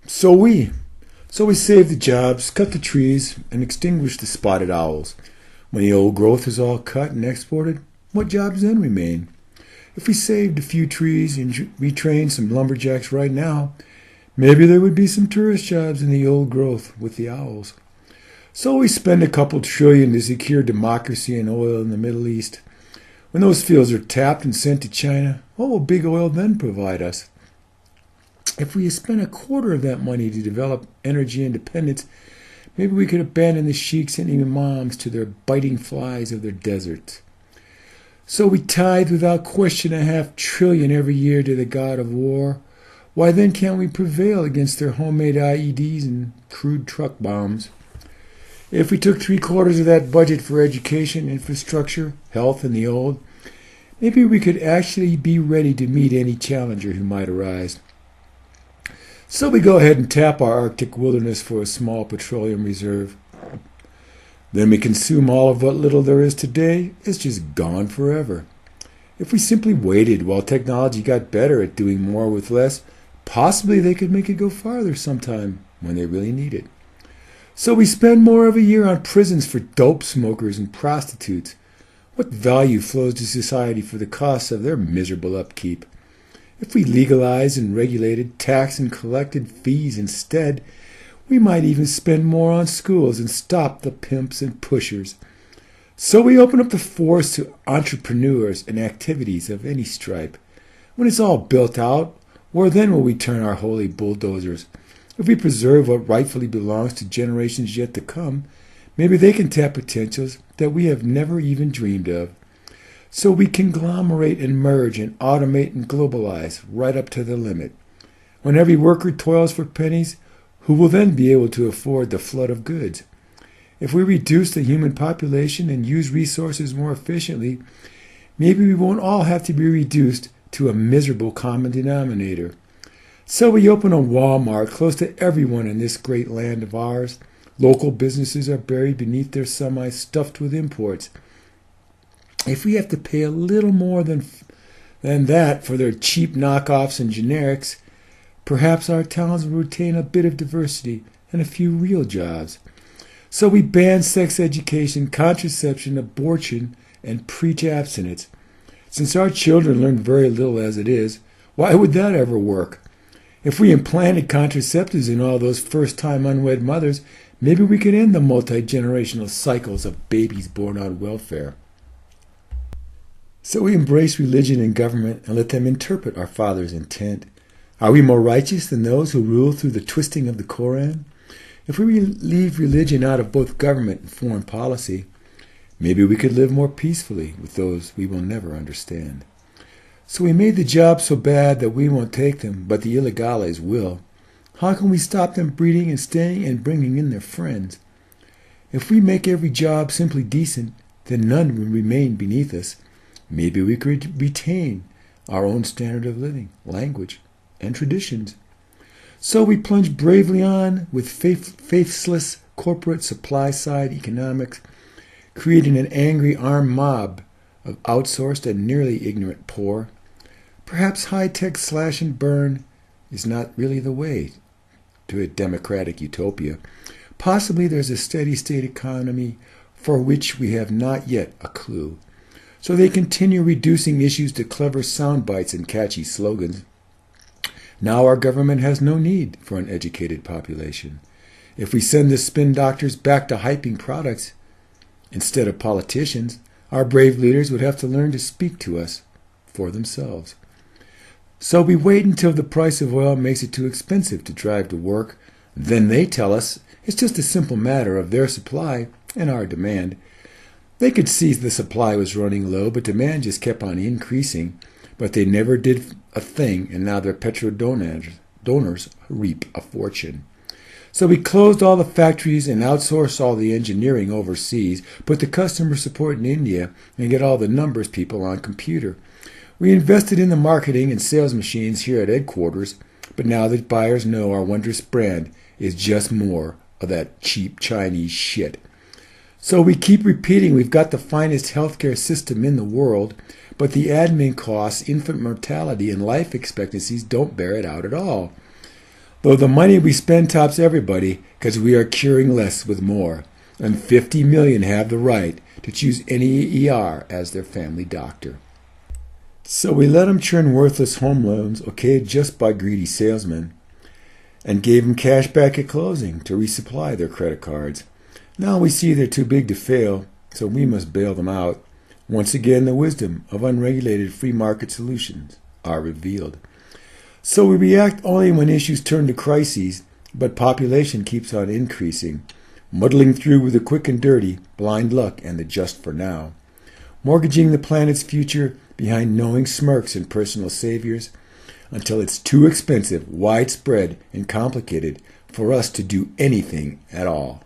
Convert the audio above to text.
So we. So we save the jobs, cut the trees, and extinguish the spotted owls. When the old growth is all cut and exported, what jobs then remain? If we saved a few trees and retrained some lumberjacks right now, maybe there would be some tourist jobs in the old growth with the owls. So we spend a couple trillion to secure democracy and oil in the Middle East. When those fields are tapped and sent to China, what will big oil then provide us? If we had spent a quarter of that money to develop energy independence, maybe we could abandon the sheiks and imams to their biting flies of their deserts. So we tithe without question $500 billion every year to the god of war. Why then can't we prevail against their homemade IEDs and crude truck bombs? If we took three-quarters of that budget for education, infrastructure, health, and the old, maybe we could actually be ready to meet any challenger who might arise. So we go ahead and tap our Arctic wilderness for a small petroleum reserve. Then we consume all of what little there is today. It's just gone forever. If we simply waited while technology got better at doing more with less, possibly they could make it go farther sometime when they really need it. So we spend more of a year on prisons for dope smokers and prostitutes. What value flows to society for the costs of their miserable upkeep? If we legalized and regulated, taxed and collected fees instead, we might even spend more on schools and stop the pimps and pushers. So we open up the force to entrepreneurs and activities of any stripe. When it's all built out, where then will we turn our holy bulldozers? If we preserve what rightfully belongs to generations yet to come, maybe they can tap potentials that we have never even dreamed of. So we conglomerate and merge and automate and globalize right up to the limit. When every worker toils for pennies, who will then be able to afford the flood of goods? If we reduce the human population and use resources more efficiently, maybe we won't all have to be reduced to a miserable common denominator. So we open a Walmart close to everyone in this great land of ours. Local businesses are buried beneath their semis stuffed with imports. If we have to pay a little more than that for their cheap knockoffs and generics, perhaps our towns will retain a bit of diversity and a few real jobs. So we ban sex education, contraception, abortion, and preach abstinence. Since our children learn very little as it is, why would that ever work? If we implanted contraceptives in all those first-time unwed mothers, maybe we could end the multi-generational cycles of babies born on welfare. So we embrace religion and government and let them interpret our Father's intent. Are we more righteous than those who rule through the twisting of the Koran? If we leave religion out of both government and foreign policy, maybe we could live more peacefully with those we will never understand. So we made the jobs so bad that we won't take them, but the illegales will. How can we stop them breeding and staying and bringing in their friends? If we make every job simply decent, then none will remain beneath us. Maybe we could retain our own standard of living, language, and traditions. So we plunge bravely on with faithless corporate supply-side economics, creating an angry armed mob of outsourced and nearly ignorant poor. Perhaps high-tech slash and burn is not really the way to a democratic utopia. Possibly there's a steady-state economy for which we have not yet a clue. So they continue reducing issues to clever sound bites and catchy slogans. Now our government has no need for an educated population. If we send the spin doctors back to hyping products instead of politicians, our brave leaders would have to learn to speak to us for themselves. So we wait until the price of oil makes it too expensive to drive to work. Then they tell us it's just a simple matter of their supply and our demand. They could see the supply was running low, but demand just kept on increasing. But they never did a thing, and now their petrodonors reap a fortune. So we closed all the factories and outsourced all the engineering overseas, put the customer support in India, and get all the numbers people on computer. We invested in the marketing and sales machines here at headquarters, but now that buyers know our wondrous brand is just more of that cheap Chinese shit. So we keep repeating we've got the finest healthcare system in the world, but the admin costs, infant mortality, and life expectancies don't bear it out at all. Though the money we spend tops everybody because we are curing less with more, and 50 million have the right to choose any ER as their family doctor. So we let them churn worthless home loans okayed just by greedy salesmen, and gave them cash back at closing to resupply their credit cards. Now we see they're too big to fail, so we must bail them out. Once again, the wisdom of unregulated free market solutions are revealed. So we react only when issues turn to crises, but population keeps on increasing, muddling through with the quick and dirty, blind luck, and the just for now, mortgaging the planet's future behind knowing smirks and personal saviors, until it's too expensive, widespread, and complicated for us to do anything at all.